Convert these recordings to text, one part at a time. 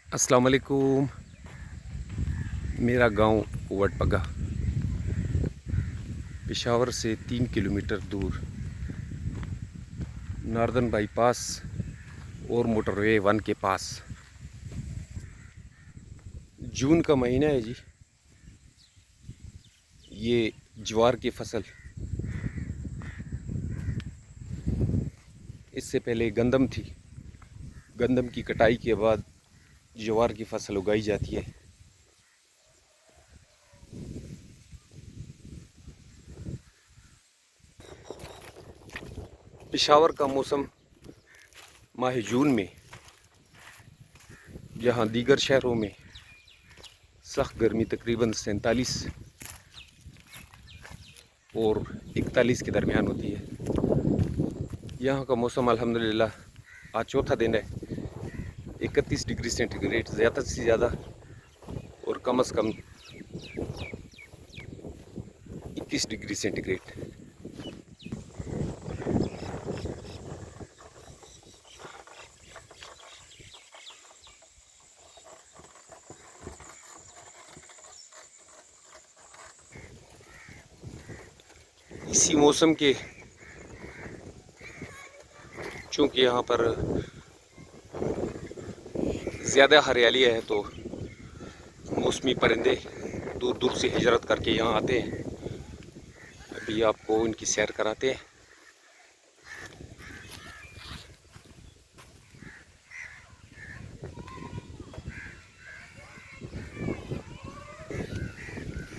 अस्सलाम वालेकुम। मेरा गांव वटपगा पेशावर से 3 किलोमीटर दूर नॉर्दर्न बाईपास और मोटरवे 1 के पास। जून का महीना है जी। ये ज्वार की फसल, इससे पहले गंदम थी। गंदम की कटाई के बाद ज्वार की फसल उगाई जाती है। पेशावर का मौसम माह जून में, जहाँ दीगर शहरों में सख्त गर्मी तकरीबन 47 और 41 के दरमियान होती है, यहाँ का मौसम अल्हम्दुलिल्लाह आज चौथा दिन है। 31 डिग्री सेंटीग्रेड ज़्यादा से ज़्यादा और कम से कम 21 डिग्री सेंटीग्रेड। इसी मौसम के, चूँकि यहाँ पर ज़्यादा हरियाली है, तो मौसमी परिंदे दूर दूर से हिजरत करके यहाँ आते हैं। अभी आपको इनकी सैर कराते हैं।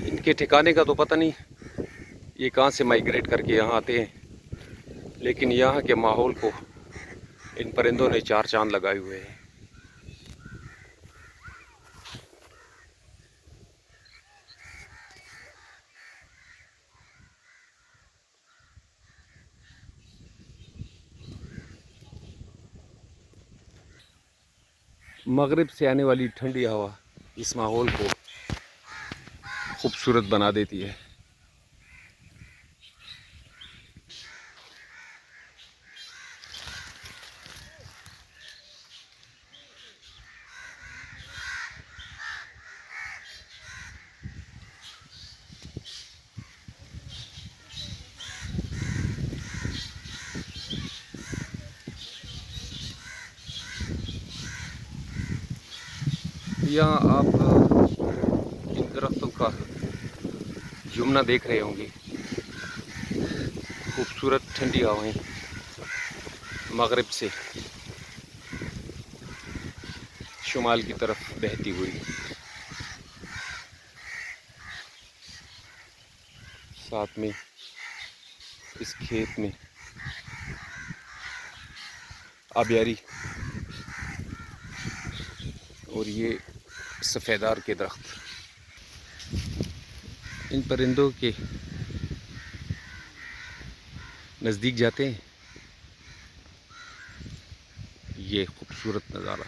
इनके ठिकाने का तो पता नहीं ये कहाँ से माइग्रेट करके यहाँ आते हैं, लेकिन यहाँ के माहौल को इन परिंदों ने चार चांद लगाए हुए हैं। मगरिब से आने वाली ठंडी हवा इस माहौल को खूबसूरत बना देती है। यहाँ आप इन दरख्तों का जुमना देख रहे होंगे। खूबसूरत ठंडी हवाएं मगरिब से शुमाल की तरफ बहती हुई। साथ में इस खेत में आबियारी और ये सफ़ेदार के दरख्त। इन परिंदों के नज़दीक जाते हैं, ये खूबसूरत नज़ारा।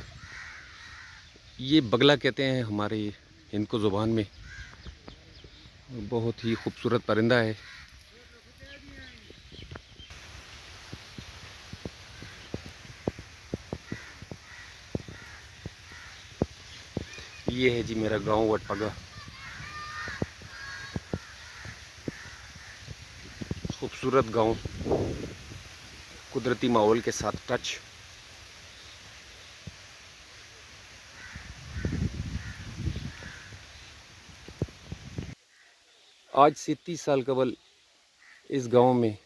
ये बगला कहते हैं हमारे हिंदको ज़ुबान में। बहुत ही खूबसूरत परिंदा है। ये है जी मेरा गांव वटपगा। खूबसूरत गांव, कुदरती माहौल के साथ टच। आज से 30 साल कबल इस गांव में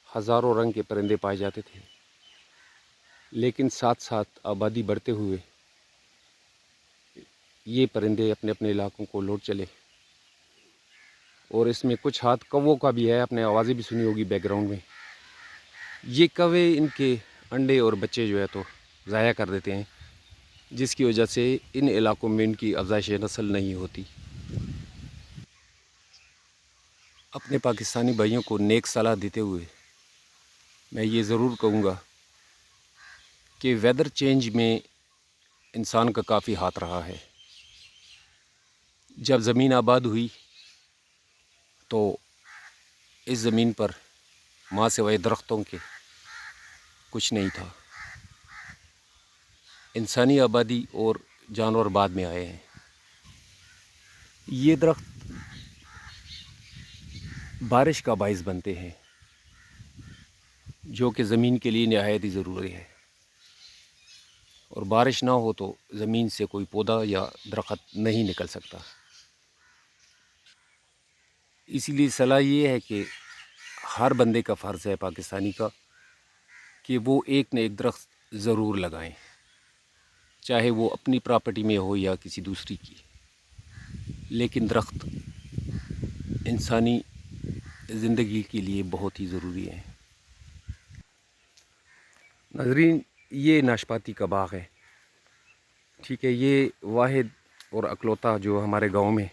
हज़ारों रंग के परिंदे पाए जाते थे, लेकिन साथ साथ आबादी बढ़ते हुए ये परिंदे अपने अपने इलाकों को लौट चले। और इसमें कुछ हाथ कौवों का भी है, आपने आवाज़ें भी सुनी होगी बैकग्राउंड में। ये कौवे इनके अंडे और बच्चे जो है तो ज़ाया कर देते हैं, जिसकी वजह से इन इलाकों में इनकी अफज़ाइश नस्ल नहीं होती। अपने पाकिस्तानी भाइयों को नेक सलाह देते हुए मैं ये ज़रूर कहूँगा कि वेदर चेंज में इंसान का काफ़ी हाथ रहा है। जब ज़मीन आबाद हुई तो इस ज़मीन पर माँ सिवाय दरख्तों के कुछ नहीं था। इंसानी आबादी और जानवर बाद में आए हैं। ये दरख्त बारिश का बाइस बनते हैं, जो कि ज़मीन के लिए नहायत ही ज़रूरी है। और बारिश ना हो तो ज़मीन से कोई पौधा या दरख्त नहीं निकल सकता। इसीलिए सलाह ये है कि हर बंदे का फ़र्ज़ है, पाकिस्तानी का, कि वो एक न एक दरख्त ज़रूर लगाएं, चाहे वो अपनी प्रॉपर्टी में हो या किसी दूसरी की। लेकिन दरख्त इंसानी ज़िंदगी के लिए बहुत ही ज़रूरी है। नाज़रीन, ये नाशपाती का बाग़ है, ठीक है। ये वाहिद और अकलौता जो हमारे गांव में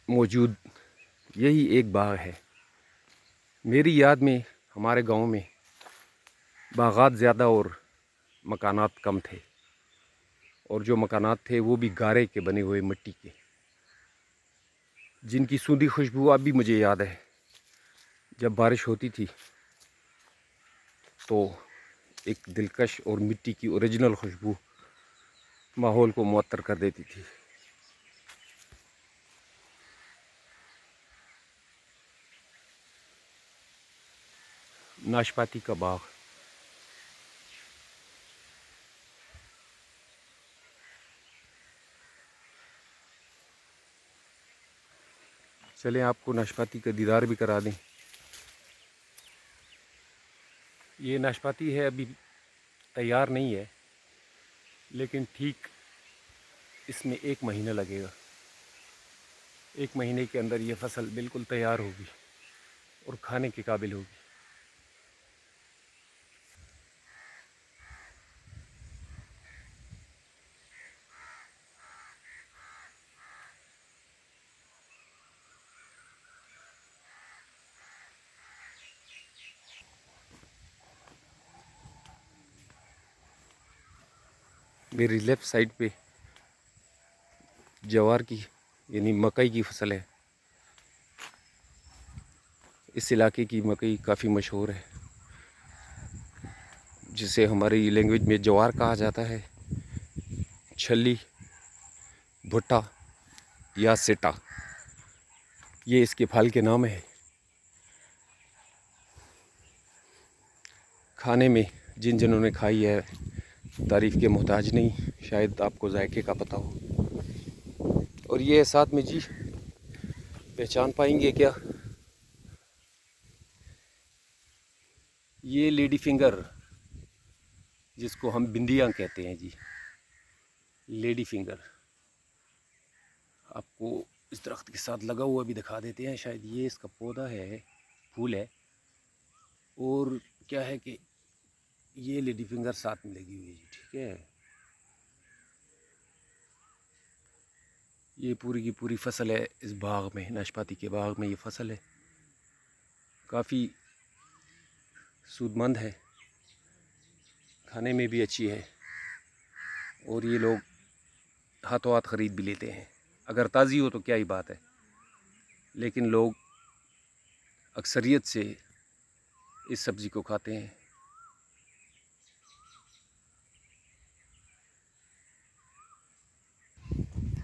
मौजूद यही एक बाग़ है। मेरी याद में हमारे गांव में बागात ज़्यादा और मकानात कम थे, और जो मकानात थे वो भी गारे के बने हुए, मिट्टी के, जिनकी सूंधी खुशबू अब भी मुझे याद है। जब बारिश होती थी तो एक दिलकश और मिट्टी की ओरिजिनल खुशबू माहौल को मुअत्तर कर देती थी। नाशपाती का बाग। चलें आपको नाशपाती का दीदार भी करा दें। ये नाशपाती है, अभी तैयार नहीं है, लेकिन ठीक इसमें 1 महीना लगेगा। 1 महीने के अंदर ये फसल बिल्कुल तैयार होगी और खाने के काबिल होगी। मेरी लेफ़्ट साइड पे जवार की यानी मकई की फसल है। इस इलाके की मकई काफ़ी मशहूर है, जिसे हमारी लैंग्वेज में जवार कहा जाता है, छली, भुट्टा या सेटा, ये इसके फल के नाम है। खाने में जिन जिन्होंने ने खाई है तारीफ़ के मोहताज नहीं, शायद आपको जायके का पता हो। और ये साथ में जी, पहचान पाएंगे क्या, ये लेडी फिंगर, जिसको हम बिंदियाँ कहते हैं जी, लेडी फिंगर, आपको इस दरख्त के साथ लगा हुआ भी दिखा देते हैं। शायद ये इसका पौधा है, फूल है, और क्या है कि ये लेडी फिंगर साथ में लगी हुई है जी, ठीक है। ये पूरी की पूरी फसल है इस बाग में, नाशपाती के बाग में ये फसल है। काफ़ी सूदमंद है, खाने में भी अच्छी है, और ये लोग हाथों हाथ ख़रीद भी लेते हैं। अगर ताज़ी हो तो क्या ही बात है, लेकिन लोग अक्सरियत से इस सब्ज़ी को खाते हैं।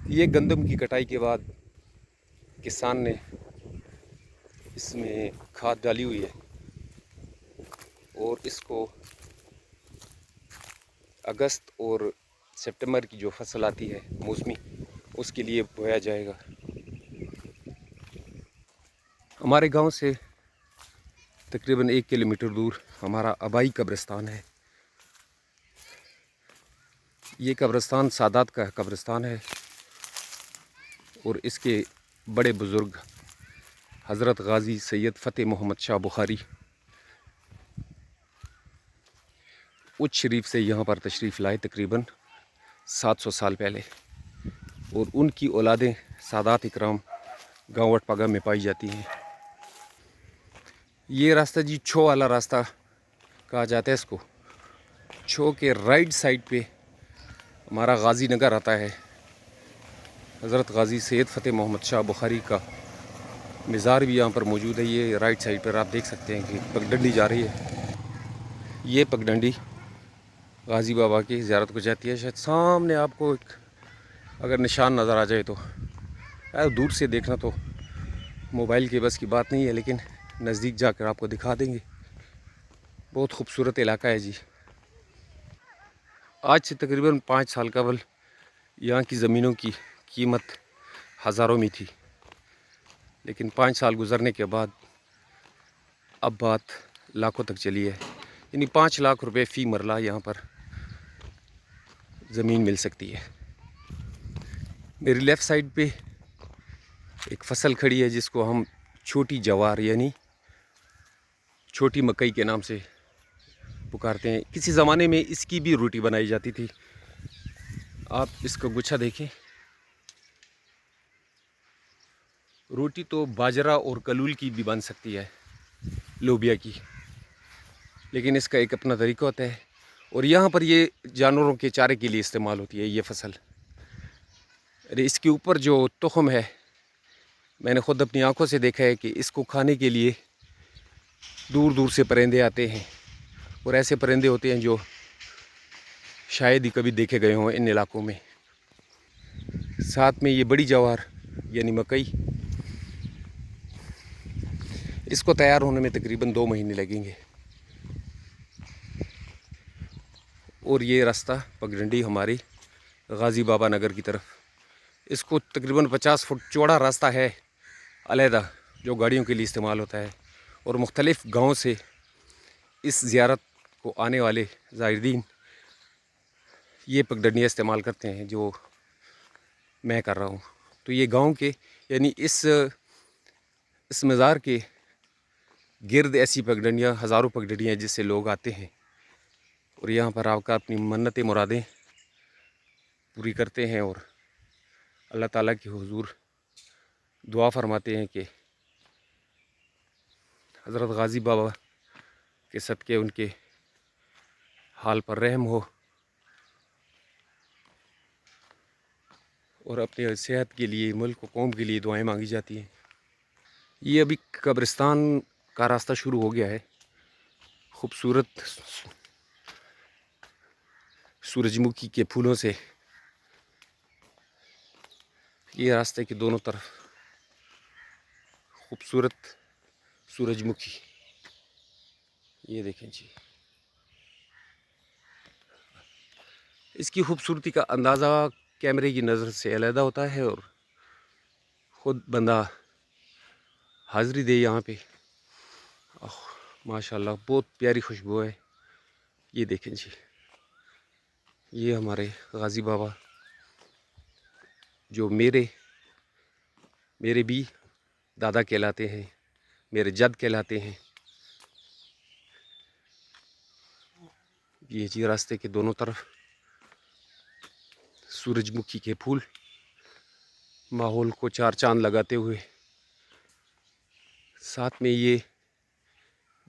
ये गंदम की कटाई के बाद किसान ने इसमें खाद डाली हुई है, और इसको अगस्त और सितंबर की जो फसल आती है मौसमी, उसके लिए बोया जाएगा। हमारे गांव से तकरीबन 1 किलोमीटर दूर हमारा आबाई कब्रिस्तान है। ये कब्रिस्तान सादात का कब्रिस्तान है, और इसके बड़े बुज़ुर्ग हज़रत गाज़ी सैयद फ़तेह मोहम्मद शाह बुखारी उच्च शरीफ से यहाँ पर तशरीफ़ लाए तकरीबन 700 साल पहले, और उनकी औलादें सादात इकराम गाँव वटपगा में पाई जाती हैं। ये रास्ता जी छो वाला रास्ता कहा जाता है इसको। छो के राइट साइड पे हमारा गाज़ी नगर आता है। हज़रत गाज़ी सैयद फ़तेह मोहम्मद शाह बुखारी का मज़ार भी यहाँ पर मौजूद है। ये राइट साइड पर आप देख सकते हैं कि पगडंडी जा रही है। ये पगडंडी गाज़ी बाबा की ज़ियारत को जाती है। शायद सामने आपको एक अगर निशान नज़र आ जाए तो यार दूर से देखना तो मोबाइल के बस की बात नहीं है, लेकिन नज़दीक जाकर आपको दिखा देंगे। बहुत खूबसूरत इलाका है जी। आज से तकरीबन 5 साल कबल यहाँ की ज़मीनों की कीमत हज़ारों में थी, लेकिन 5 साल गुज़रने के बाद अब बात लाखों तक चली है। यानी 5 लाख रुपए फ़ी मरला यहाँ पर ज़मीन मिल सकती है। मेरी लेफ़्ट साइड पे एक फसल खड़ी है जिसको हम छोटी जवार यानी छोटी मकई के नाम से पुकारते हैं। किसी ज़माने में इसकी भी रोटी बनाई जाती थी। आप इसका गुच्छा देखें। रोटी तो बाजरा और कलूल की भी बन सकती है, लोबिया की, लेकिन इसका एक अपना तरीका होता है। और यहाँ पर ये जानवरों के चारे के लिए इस्तेमाल होती है ये फसल। अरे इसके ऊपर जो तुख़म है, मैंने ख़ुद अपनी आंखों से देखा है कि इसको खाने के लिए दूर दूर से परिंदे आते हैं। और ऐसे परिंदे होते हैं जो शायद ही कभी देखे गए हों इन इलाकों में। साथ में ये बड़ी जवार यानी मकई, इसको तैयार होने में तकरीबन 2 महीने लगेंगे। और ये रास्ता पगडंडी हमारी गाज़ी बाबा नगर की तरफ, इसको तकरीबन 50 फुट चौड़ा रास्ता है अलहदा, जो गाड़ियों के लिए इस्तेमाल होता है। और मुख्तलिफ़ गाँव से इस ज़ियारत को आने वाले ज़ायरीन ये पगडंडियाँ इस्तेमाल करते हैं जो मैं कर रहा हूँ। तो ये गांव के यानी इस मज़ार के गिर्द ऐसी पगडंडियाँ, हज़ारों पगडंडियाँ जिससे लोग आते हैं और यहाँ पर आकर अपनी मन्नतें मुरादें पूरी करते हैं और अल्लाह ताला के हुजूर दुआ फरमाते हैं कि हज़रत गाज़ी बाबा के सदक़े उनके हाल पर रहम हो और अपने सेहत के लिए, मुल्क व कौम के लिए दुआएं मांगी जाती हैं। ये अभी कब्रिस्तान का रास्ता शुरू हो गया है। खूबसूरत सूरजमुखी के फूलों से ये रास्ते के दोनों तरफ खूबसूरत सूरजमुखी, ये देखें जी। इसकी खूबसूरती का अंदाज़ा कैमरे की नज़र से अलग होता है और ख़ुद बंदा हाज़िरी दे यहाँ पे। माशाल्लाह बहुत प्यारी खुशबू है। ये देखें जी, ये हमारे गाज़ी बाबा जो मेरे भी दादा कहलाते हैं, मेरे जद कहलाते हैं। ये जी रास्ते के दोनों तरफ सूरजमुखी के फूल माहौल को चार चांद लगाते हुए, साथ में ये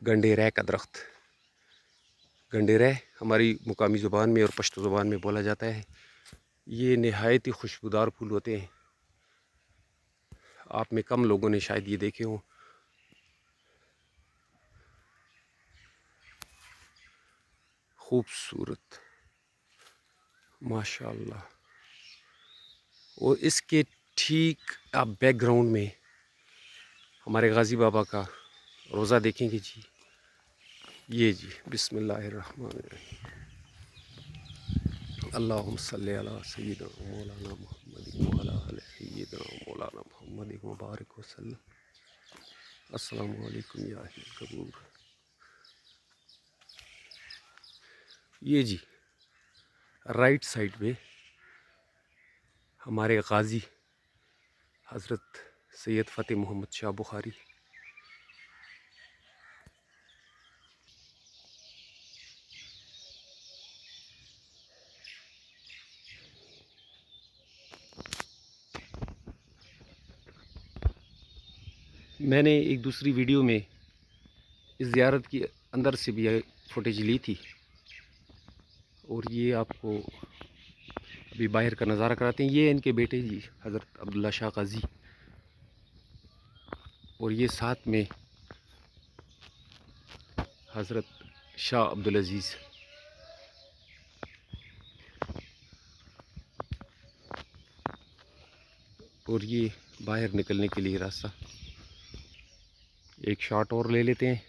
गंडेरै का दरख्त। गंडेरै हमारी मुकामी ज़ुबान में और पश्तो ज़ुबान में बोला जाता है। ये नहायत ही खुशबूदार फूल होते हैं। आप में कम लोगों ने शायद ये देखे हों। खूबसूरत माशाल्लाह। और इसके ठीक आप बैकग्राउंड में हमारे गाज़ी बाबा का रोज़ा देखेंगे जी। ये जी बिस्मिल्लाहिर्रहमानिर्रहीम। अल्लाहुम्मा सल्ली अला सय्यिदिना मौलाना मुहम्मदिन व अला आलि सय्यिदिना मौलाना मुहम्मदिन व बारिक वसल्लम। अस्सलामु अलैकुम या अहल कबूर। ये जी राइट साइड पे हमारे गाज़ी हज़रत सैयद फ़तेह मोहम्मद शाह बुखारी। मैंने एक दूसरी वीडियो में इस ज़ियारत की अंदर से भी फुटेज ली थी और ये आपको अभी बाहर का नज़ारा कराते हैं। ये इनके बेटे जी हज़रत अब्दुल्ला शाह गाज़ी और ये साथ में हज़रत शाह अब्दुल अज़ीज़। और ये बाहर निकलने के लिए रास्ता। एक शॉट और ले लेते हैं।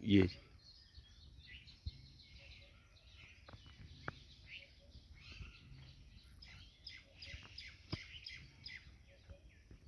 ये